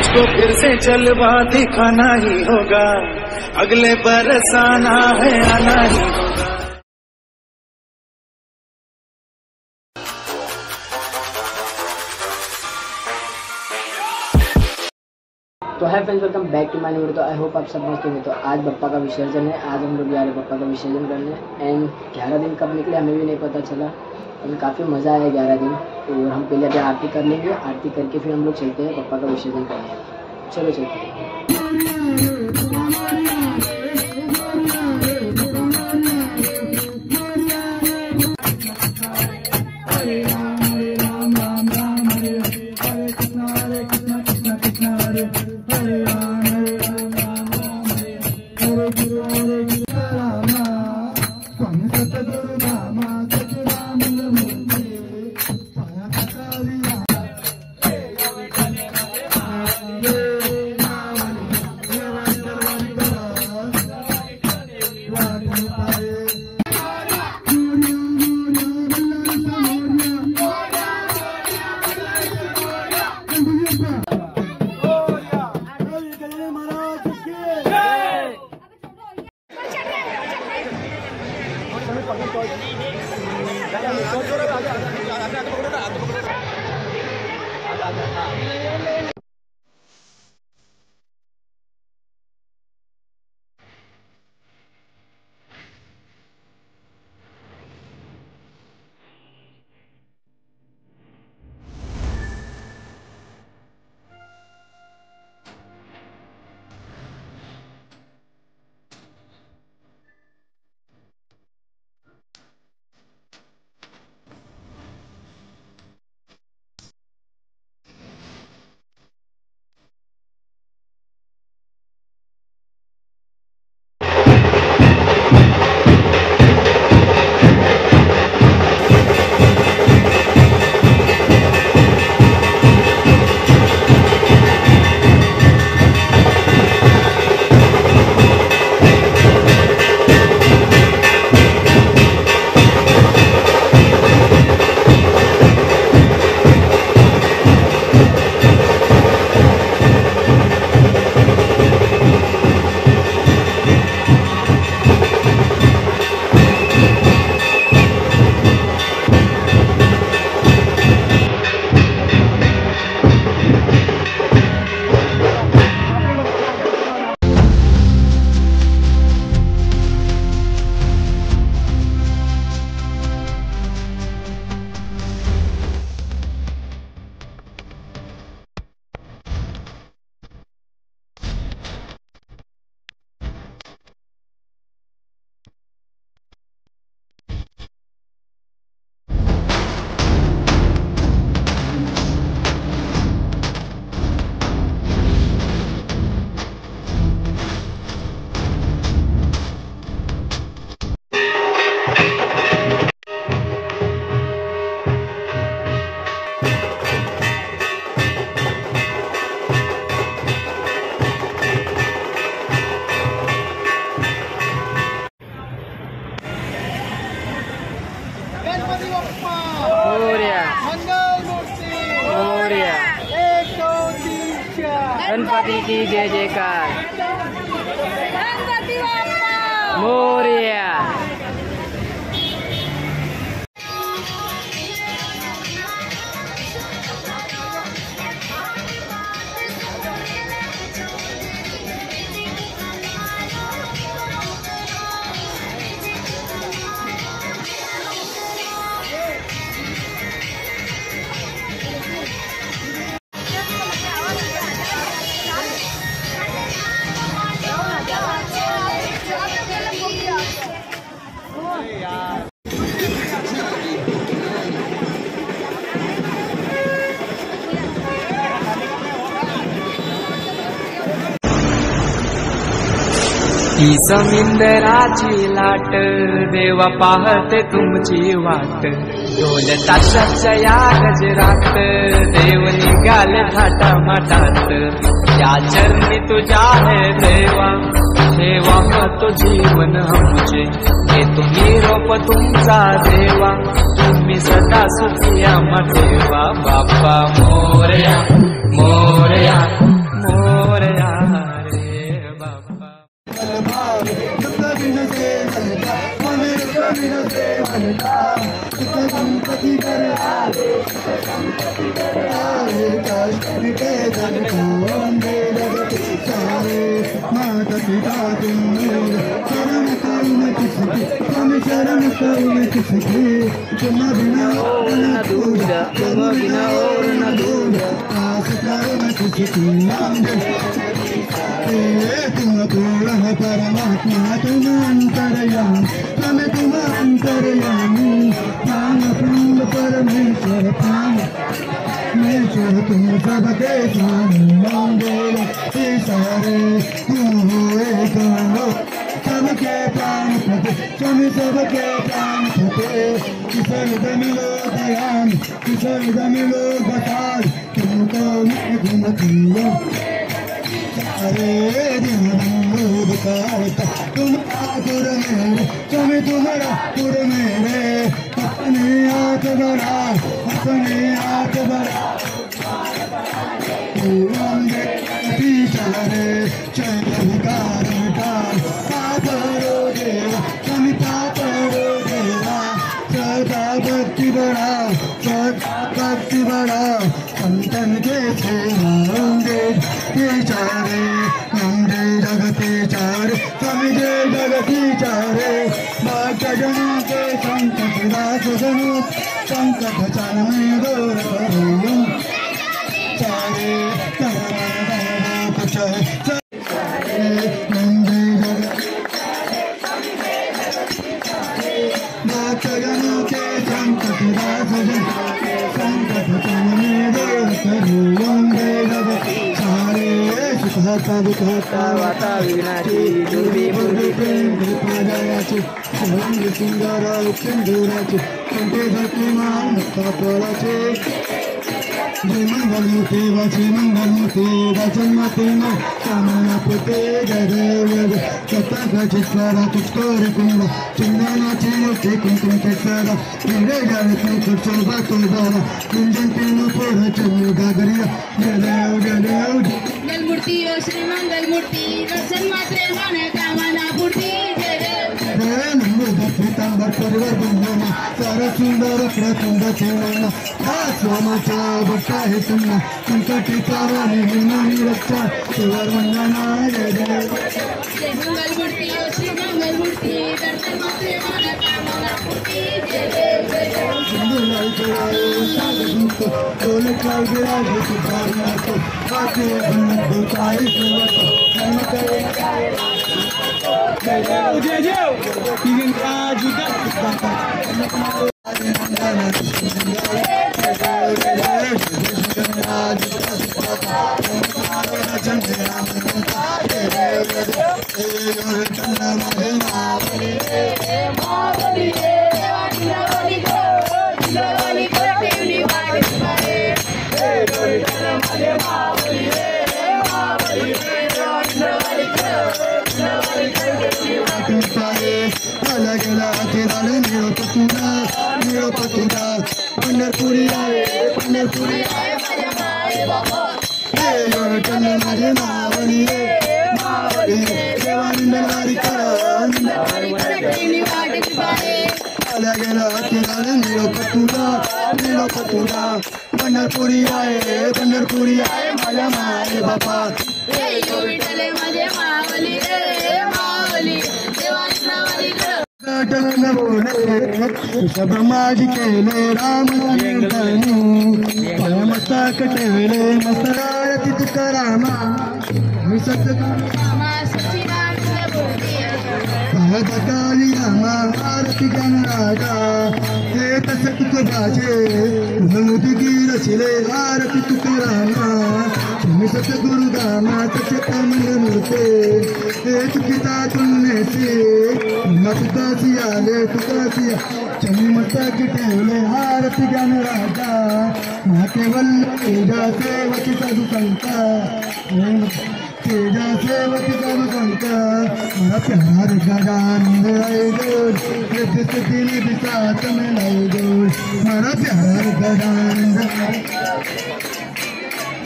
मुझको फिर से जलवा दिखाना ही होगा, अगले बरस आना है आना ही होगा। तो है friends, welcome back to my new video. तो आई होप आप सब मस्त होंगे। तो आज बप्पा का विसर्जन है, आज हम लोग जा रहे हैं बप्पा का विसर्जन करने। एंड 11 दिन कब निकले हमें भी नहीं पता चला, लेकिन काफ़ी मज़ा आया 11 दिन। और हम पहले अभी आरती कर लेंगे, आरती करके फिर हम लोग चलते हैं बप्पा का विसर्जन करने। चलो चलते हैं। गणपति की जय जयकार, गणपति बाप्पा मोरया। ही समिंदराची लाट देवा पाहते तुमची वाट, ढोल ताशाच्या या गजरात देव निघाले थाटा माटात। या चरणी तुझ्या है देवा, ठेवा तो जीवन हमचे, हे तुम्ही रोप तुमचा देवा, तुम्ही सदा सुखिया ठेवा। बाप्पा मोरया मोरया के जन को वंदे जगत सारे माता पिता तुम मेरे शरण करूँ मैं किसकी तुम शरण करूँ मैं किसकी तुम बिना और न दूर तुम बिना और न दूर आस करूँ मैं किसकी तुम पूर्ण परमात्मा तुम अंतर्यामी तुम अंतर्यामी प्राण पूर्ण परमेश्वर प्राण मेश्वर तुम सबके स्वामी मंगल सारे तुम हो एक हो सबके प्राण फते तुम सबके प्राण फते किसन मिलो दयान किसन मिलो बता तुमको मैं घुमती हूँ सारे दिन बताता तुम आतुर मेरे तुम तुम्हारा पुर मेरे अपने हाथ बढ़ा अपने हाथ बढ़ा सारे चैकार पापरो देवा तुम पापरो देवा सदा भक्ति बढ़ा सदा भक्ति बढ़ा संतन के होंगे चारे नंदे जगते चारे समिजे जगती चारे भक्तजनों के संकट दास जनों संकट चन में दूर करूं चारे कुछ नंदे भक्तजनों के संकट दास जनों संकट चन में दूर करूं वाता विघ्नाची दुर्वी बुर्वी पादायाची सुंदर सिंधुराची कंठे धरतीमान कापडाचे जय मंगलमूर्ती वाची मंगलमूर्ती वाचनमती न कामना पुते जय देव सत्ता चित्रा तुझको रे कुंडा चंदनाची युक्ती कुंकुम के सदा मेरे घर तू कुछ बातों बारा कुंजन तीनों पर चंद्र गागरिया जय देव मंगलमूर्ती ओ श्री मंगलमूर्ती दर्शन मात्रे मन कामना पूर्ती जय देव नंबर पीतांबर परिवार बंधना सारा सुंदर प्रचंड चेना स्वामाचा बट्टा है सुनना संकटी पावाने हिमानी रक्षा शिवर वंदना जय देव जय मंगलमूर्ती ओ श्री मंगलमूर्ती दर्शन मात्रे मन कामना पूर्ती जय देव सिंधुलाई चढ़ाए साधु डोले क्लाउ विराजे सुधारना तो आके भनक बुताई सेवक मन करे जय देव तीन काज का पंढरपुरी आए माझ्या माये बाबा माझे मावली देवानी गेला निळपतुरा पंढरपुरी आहे माझ्या माये बाबा विठ्ठले माझे मावली रे मावली देवानी सब माझी केले राम मस्तक ठेवले मस्तराळती तुकारामा मी काली रामा आरती गणराजा हे तस तुकोबाचे नमुदगी रचिले आरती तुकारामा मी सतगुरु दामा तसे कमल मूर्ते हे चुकिता तुलनेचे तुकासी आले तुकासी चमी मस्तक ठेवले आरती गणराजा मा केवल तेजा सेवकी साधू तेजा सेवकी साधू संता मेरा प्यार गजानंद लाई गोर दिल बिसात में लाई गोर मेरा प्यार गजानंद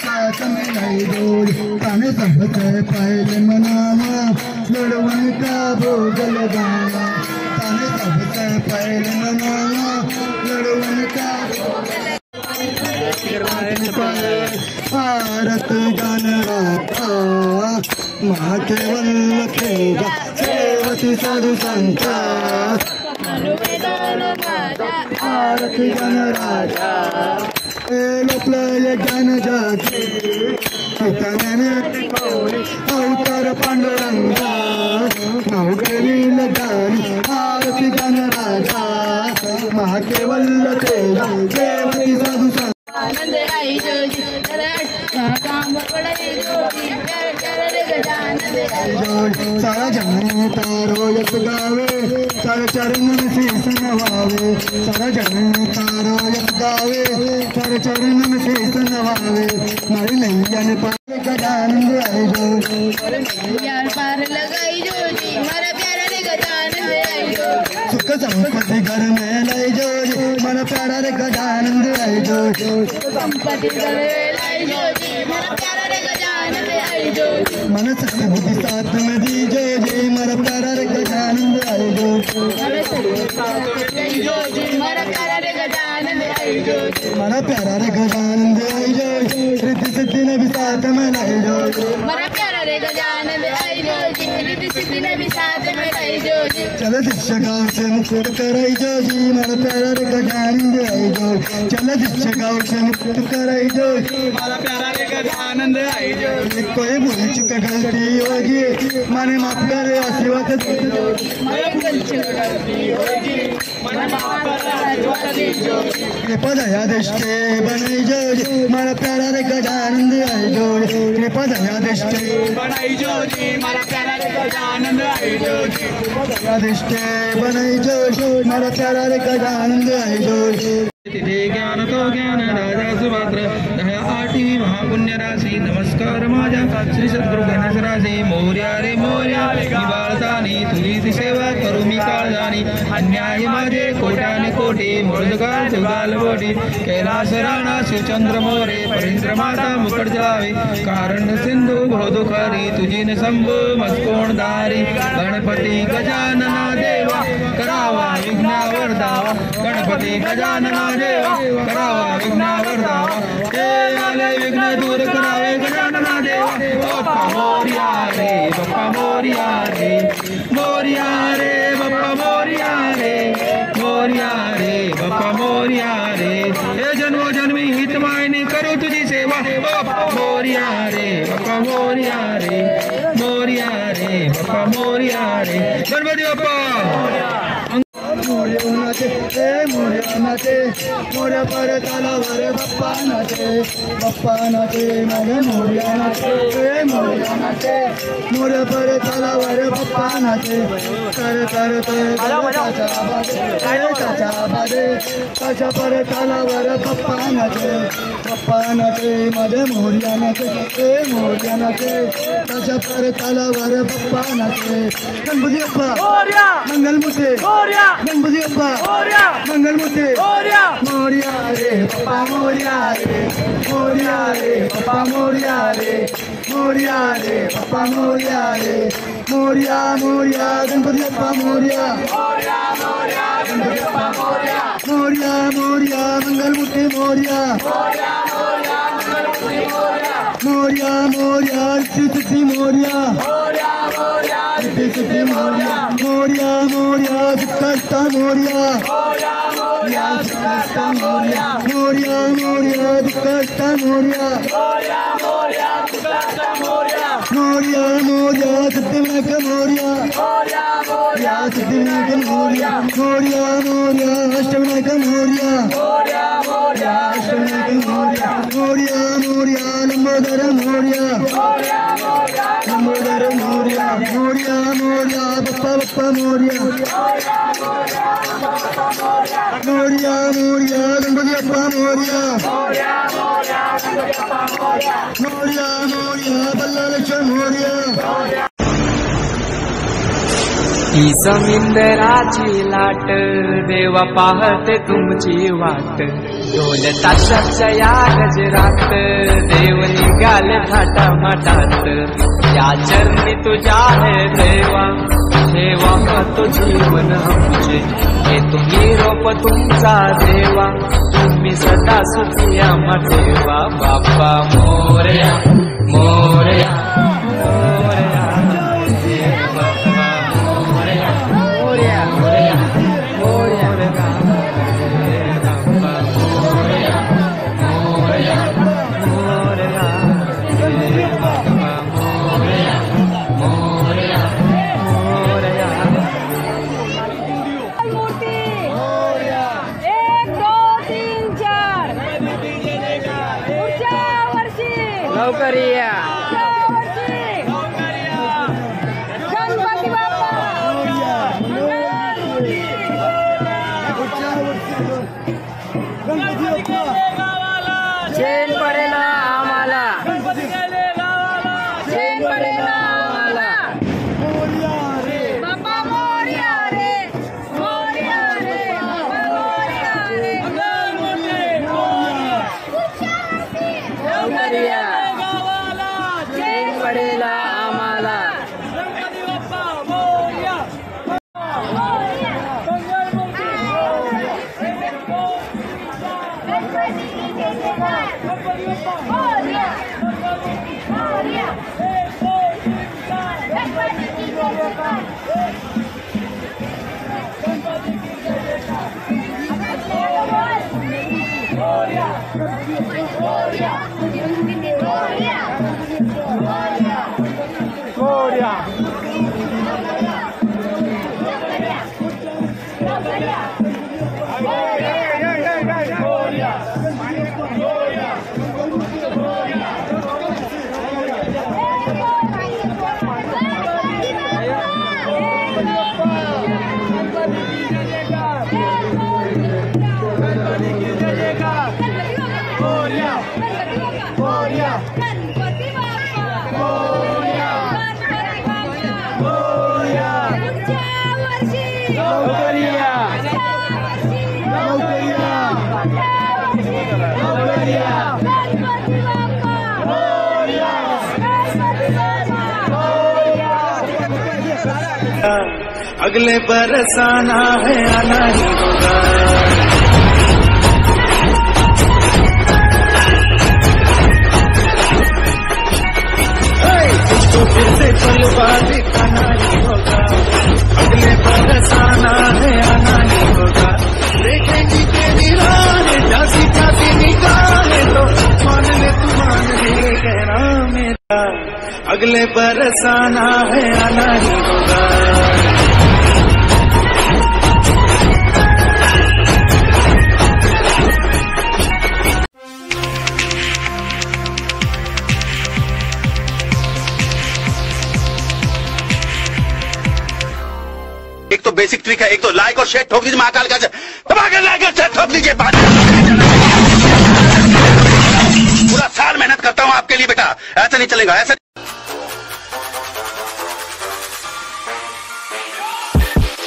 साथ में लाई गोर ताने सबसे पहले मनावा लड़वन का भोग लगावा ताने सबसे पहले मनावा लड़वन का भारत गणराता महाकेवल खेजा सेवती साधु संता भारत गणराजा लोकलय ज्ञान जागे अवतार पांडुरंगा नवगरी लगानी भारत गणराजा महाकेवल खेजा सेवती साधु संता आनंद आई जोजी काम पड़े जोजी करे गजानंद आई जोजी सारा जन तारो यत गावे सारा चरण में शीस नवावे सारा जन तारो यत गावे सारा चरण में शीस नवावे मारी नैयन पार गजानंद आई जोजी यार पार लगाई जोजी मारा प्यारा रे गजानंद आई जोजी सुख संपत्ति घर में लाई जोजी मन प्यारा रे गजानंद आई जोजी संपत्ति घर में लाई जोजी मारा प्यारा रे गजानंद आई जोजी मन शक्ति बुद्धि साथ में दी जोजी मन प्यारा रे गजानंद आई जोजी मारा जोजी मारा प्यारा रे गजानंद आई जोजी मन प्यारा रे गजानंद आई जोजी रिद्धि सिद्धि ने भी साथ में लाई जोजी मारा प्यारा रे गजानंद आई जोजी रिद्धि सिद्धि ने भी साथ में लाई जोजी चल शिक्षकाओं से मुक्त कराई जोजी मन प्यारा रे गजानंद आई जोजी चल शिक्षकाओं से मुक्त कराई जोजी हमारा प्यारा रे गजानंद आई जोजी कोई भूल चुक गलती होगी माने माफ करे आशीर्वाद दे कृपा दया दृष्टि बनाई जोजी मन प्यारा रे गजानंद आई जोजी कृपा दया दृष्टि बनाई जोजी हमारा प्यारा रे गजानंद आई जोजी दया दृष्टि बनाई जोजी मन प्यारा रे गजानंद आई जोजी ज्ञान तो ज्ञान राजा सुभद्र दया आठी महापुण्य राशी नमस्कार माझ्या श्री सद्गुरु गणेश राजे मोर्या रे मोर्या निवाळतानी तुझी सेवा करू मी काळजानी अन्याय माझे कोट्याने कोटी मुरदगाल तुगाल बोटी कैलास राणा शिवचंद्र मोरे परेंद्र माता मुकट जळावे कारण सिंधू भोदुखारी तुझी न संभो मस्कोण दारी गणपती गजानना देवा करावा विघ्नावर दावा गणपती गजानना देवा करावा विघ्नावर दावा ते आले विघ्न दूर करावे गजानना देवा बाप्पा मोरया रे बाप्पा मोरया रे मोरया रे बाप्पा मोरया रे मोरया रे बाप्पा मोरया रे हे जन्मो जन्मी हित मायने करू तुझी सेवा बाप्पा मोरया रे बाप्पा मोरया रे मोरया रे बाप्पा मोरया रे गणपती बाप्पा मोर्या नाचे मोर्या पर तलावर बाप्पा नाचे माझे मोर्या नाचे मोर्या पर तलावर बाप्पा नाचे कर चाचा बाजे कशा पर तलावर बाप्पा नाचे माझे मोर्या नाचे कशा पर तलावर बाप्पा नाचे गणपती बाप्पा मंगलमूर्ती गणपती बाप्पा मंगलमूर्ती मोरया रे बाप्पा मोरया रे मोरया रे बाप्पा मोरया रे मोरया रे बाप्पा मोरया रे मोरया मोरया गणपती बाप्पा मोरया गणपती बाप्पा मोरया मोरया मंगलमूर्ती मोरया मोरया मोरया सिद्धि मोरया सिद्धि मोरया मोरया मोरया दुखस्ता मोरया मोरया मोरया दुखस्ता मोरया मोरया मोरया सिद्धिविनायक मोरया सिद्धिविनायक मोरया मोरया मोरया अष्टविनायक मोरया अष्टविनायक मोरया मोरया मोरया लंबोदर मोरया लंबोदर मोरया मोरया मोरया बाप्पा बाप्पा मोरया मोरया मोरया गणपती बाप्पा मोरया मोरया मोरया बल्लालक्ष्मी मोरया ही समिंदराची लाट देवा पाहते तुमची वाट ढोल ताशाच्या या गजरात देव निघाले थाटा माटात या चरणी तुझ्या है देवा ठेवा तो जीवन आमचे हे तुम्ही रोप तुमचा देवा तुम्ही तुम्ही सदा सुखी आम्हा ठेवा बाप्पा मोरया मोरया मोरया बाप्पा मोरया मोरया मोरया मोरया बाप्पा मोरया मोरया मोरया बाप्पा मोरया मोरया मोरया मूर्ती 1 2 3 4 पुढच्या वर्षी लवकर या गणपती बाप्पा चेन पडेल आम्हाला चेन पडेल आम्हाला बाप्पा मोरया रे मोरया रे बाप्पा मोरया रे लवकर या चेन पडेल आम्हाला गणपती बाप्पा गणपती बाप्पा पुढच्या वर्षी लवकर या लवकर या गणपती बाप्पा गणपती बाप्पा अगले बरस आना है आना ही होगा तो फिर से जलवा दिखाना ही होगा अगले बरस आना है आना ही होगा देखेंगी तेरी राह जासी जासी निगाहें तो मान ले तू मान ले कहना मेरा अगले बरस आना है आना ही होगा एक तो बेसिक ट्रिक है, एक तो लाइक और शेयर ठोक दीजिए महाकाल का दबा कर लाइक और शेयर ठोक दीजिए। पूरा साल मेहनत करता हूं आपके लिए बेटा, ऐसा नहीं चलेगा ऐसा